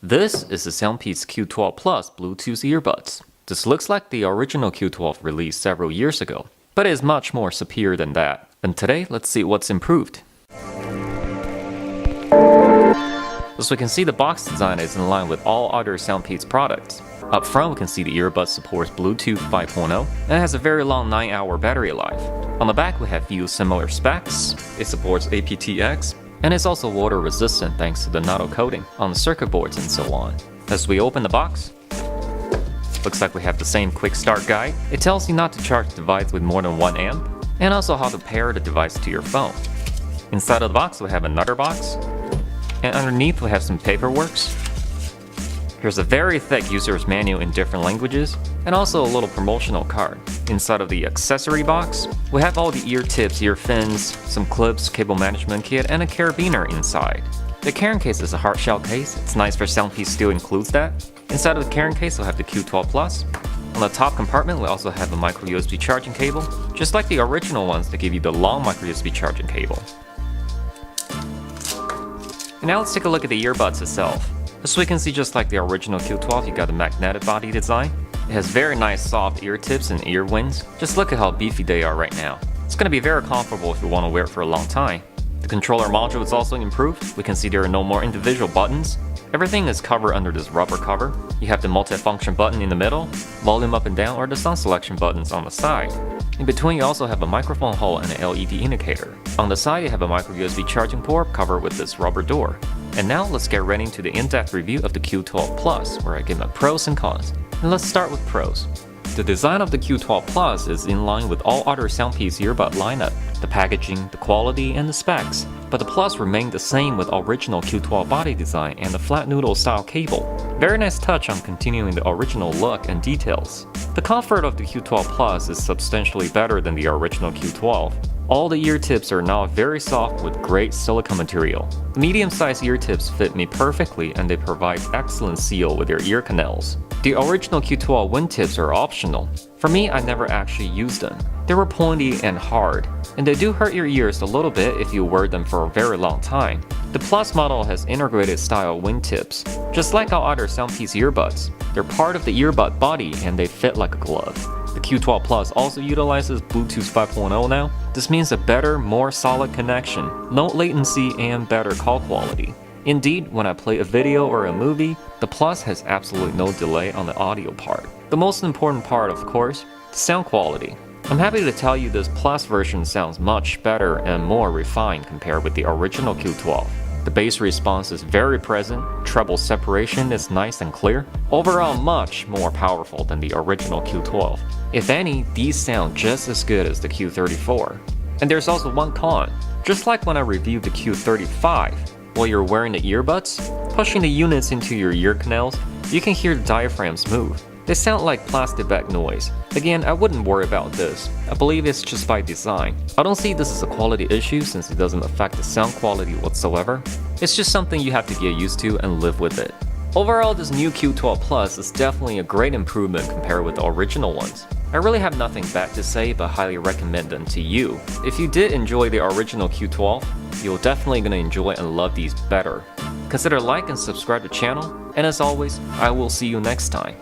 This is the SoundPEATS Q12 Plus Bluetooth earbuds. This looks like the original Q12 released several years ago, but it is much more superior than that. And today, let's see what's improved. As we can see, the box design is in line with all other SoundPEATS products. Up front, we can see the earbud supports Bluetooth 5.0 and has a very long 9-hour battery life. On the back, we have few similar specs. It supports APTX, and it's also water resistant thanks to the nano coating on the circuit boards and so on. As we open the box, looks like we have the same quick start guide. It tells you not to charge the device with more than 1 amp, and also how to pair the device to your phone. Inside of the box, we have another box, and underneath we have some paperwork. Here's a very thick user's manual in different languages, and also a little promotional card. Inside of the accessory box, we have all the ear tips, ear fins, some clips, cable management kit, and a carabiner inside. The carrying case is a hard shell case. It's nice for SoundPEATS still includes that. Inside of the carrying case, we'll have the Q12 Plus. On the top compartment, we also have a micro USB charging cable, just like the original ones that give you the long micro USB charging cable. And now let's take a look at the earbuds itself. As we can see, just like the original Q12, you got the magnetic body design. It has very nice soft ear tips and ear wings. Just look at how beefy they are right now. It's going to be very comfortable if you want to wear it for a long time. The controller module is also improved. We can see there are no more individual buttons. Everything is covered under this rubber cover. You have the multi-function button in the middle, volume up and down, or the sound selection buttons on the side. In between, you also have a microphone hole and an LED indicator. On the side, you have a micro USB charging port covered with this rubber door. And now let's get right into the in-depth review of the Q12 Plus, where I give my pros and cons. And let's start with pros. The design of the Q12 Plus is in line with all other SoundPEATS earbud lineup, the packaging, the quality, and the specs. But the Plus remained the same with original Q12 body design and the flat noodle style cable. Very nice touch on continuing the original look and details. The comfort of the Q12 Plus is substantially better than the original Q12. All the ear tips are now very soft with great silicone material. The medium-sized ear tips fit me perfectly and they provide excellent seal with your ear canals. The original Q12 wingtips are optional. For me, I never actually used them. They were pointy and hard, and they do hurt your ears a little bit if you wear them for a very long time. The Plus model has integrated style wingtips. Just like our other SoundPEATS earbuds, they're part of the earbud body and they fit like a glove. The Q12 Plus also utilizes Bluetooth 5.0 now. This means a better, more solid connection, no latency, and better call quality. Indeed, when I play a video or a movie, the Plus has absolutely no delay on the audio part. The most important part, of course, the sound quality. I'm happy to tell you this Plus version sounds much better and more refined compared with the original Q12. The bass response is very present, treble separation is nice and clear, overall much more powerful than the original Q12. If any, these sound just as good as the Q34. And there's also one con. Just like when I reviewed the Q35, while you're wearing the earbuds, pushing the units into your ear canals, you can hear the diaphragms move. They sound like plastic bag noise. Again, I wouldn't worry about this. I believe it's just by design. I don't see this as a quality issue since it doesn't affect the sound quality whatsoever. It's just something you have to get used to and live with it. Overall, this new Q12 Plus is definitely a great improvement compared with the original ones. I really have nothing bad to say but highly recommend them to you. If you did enjoy the original Q12, you're definitely gonna enjoy and love these better. Consider like and subscribe to the channel, and as always, I will see you next time.